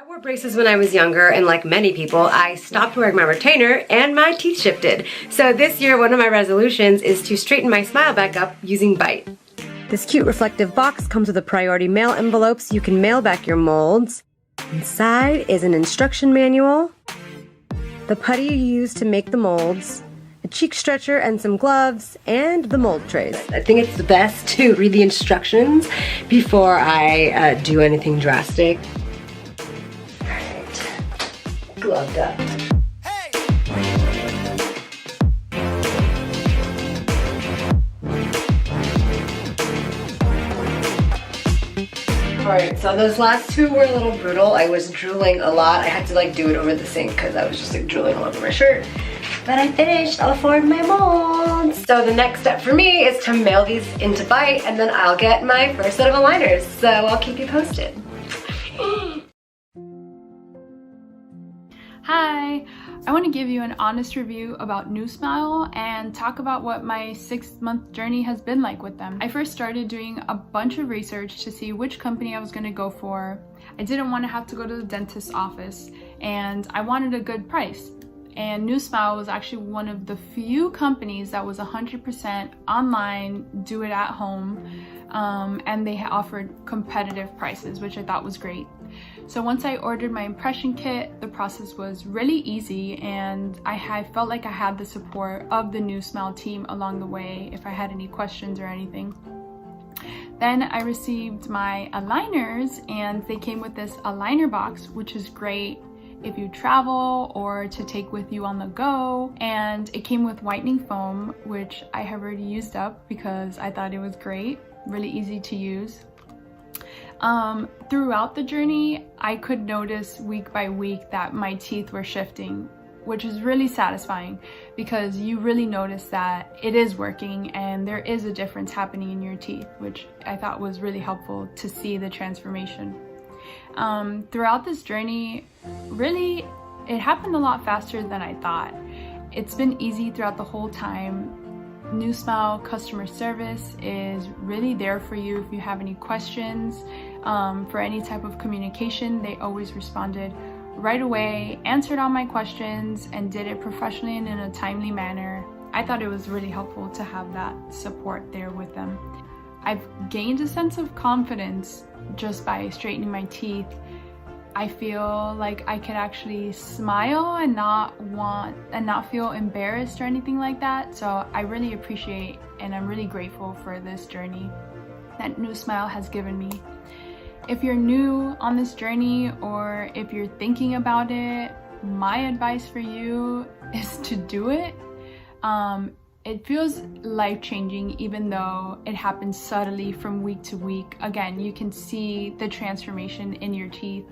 I wore braces when I was younger, and like many people, I stopped wearing my retainer and my teeth shifted. So this year, one of my resolutions is to straighten my smile back up using Bite. This cute reflective box comes with a priority mail envelope so you can mail back your molds. Inside is an instruction manual, the putty you use to make the molds, a cheek stretcher and some gloves, and the mold trays. I think it's the best to read the instructions before I do anything drastic. Gloved up. Alright, so those last two were a little brutal. I was drooling a lot. I had to like do it over the sink because I was just like drooling all over my shirt. But I finished all 4 of my molds. So the next step for me is to mail these into Bite, and then I'll get my first set of aligners. So I'll keep you posted. Hi! I want to give you an honest review about NuSmile and talk about what my 6-month journey has been like with them. I first started doing a bunch of research to see which company I was going to go for. I didn't want to have to go to the dentist's office, and I wanted a good price. And NuSmile was actually one of the few companies that was 100% online, do it at home, and they offered competitive prices, which I thought was great. So once I ordered my impression kit, the process was really easy, and I felt like I had the support of the NuSmile team along the way if I had any questions or anything. Then I received my aligners, and they came with this aligner box, which is great if you travel or to take with you on the go. And it came with whitening foam, which I have already used up because I thought it was great, really easy to use. Throughout the journey, I could notice week by week that my teeth were shifting, which is really satisfying because you really notice that it is working and there is a difference happening in your teeth, which I thought was really helpful to see the transformation. Throughout this journey, really, it happened a lot faster than I thought. It's been easy throughout the whole time. NuSmile customer service is really there for you if you have any questions. For any type of communication, they always responded right away, answered all my questions, and did it professionally and in a timely manner. I thought it was really helpful to have that support there with them. I've gained a sense of confidence just by straightening my teeth. I feel like I could actually smile and not feel embarrassed or anything like that. So I really appreciate and I'm really grateful for this journey that NuSmile has given me. If you're new on this journey or if you're thinking about it, my advice for you is to do it. It feels life-changing even though it happens subtly from week to week. Again, you can see the transformation in your teeth.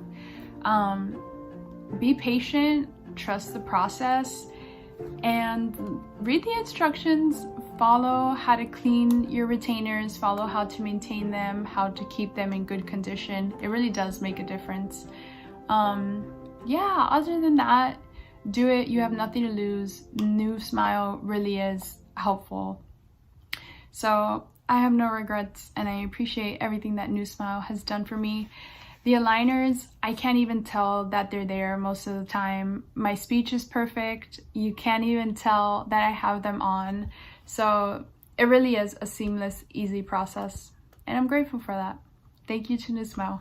Be patient, trust the process, and read the instructions. Follow how to clean your retainers, follow how to maintain them, how to keep them in good condition. It really does make a difference. Yeah, other than that, do it. You have nothing to lose. NuSmile really is helpful. So I have no regrets, and I appreciate everything that NuSmile has done for me. The aligners, I can't even tell that they're there most of the time. My speech is perfect. You can't even tell that I have them on. So it really is a seamless, easy process. And I'm grateful for that. Thank you to NuSmile.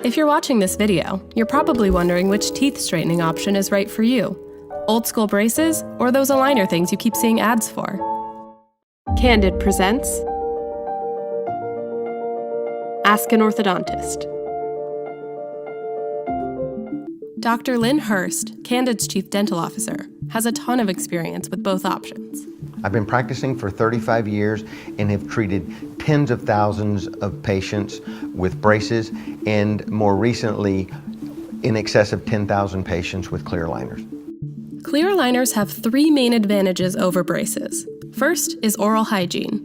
If you're watching this video, you're probably wondering which teeth straightening option is right for you. Old school braces, or those aligner things you keep seeing ads for? Candid presents Ask an Orthodontist. Dr. Lynn Hurst, Candid's chief dental officer, has a ton of experience with both options. I've been practicing for 35 years and have treated tens of thousands of patients with braces, and more recently, in excess of 10,000 patients with clear aligners. Clear aligners have 3 main advantages over braces. First is oral hygiene.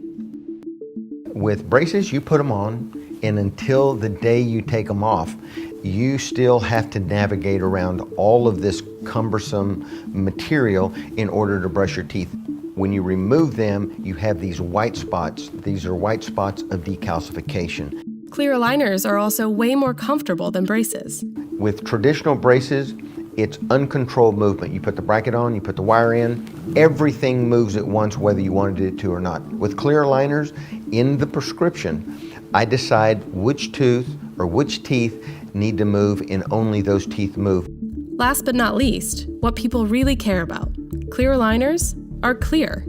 With braces, you put them on, and until the day you take them off, you still have to navigate around all of this cumbersome material in order to brush your teeth. When you remove them, you have these white spots. These are white spots of decalcification. Clear aligners are also way more comfortable than braces. With traditional braces, it's uncontrolled movement. You put the bracket on, you put the wire in, everything moves at once whether you wanted it to or not. With clear aligners, in the prescription, I decide which tooth or which teeth need to move, and only those teeth move. Last but not least, what people really care about. Clear aligners are clear.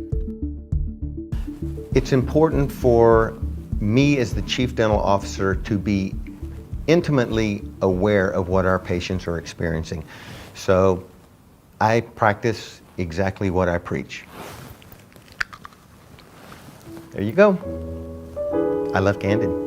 It's important for me as the chief dental officer to be intimately aware of what our patients are experiencing. So I practice exactly what I preach. There you go. I love Candid.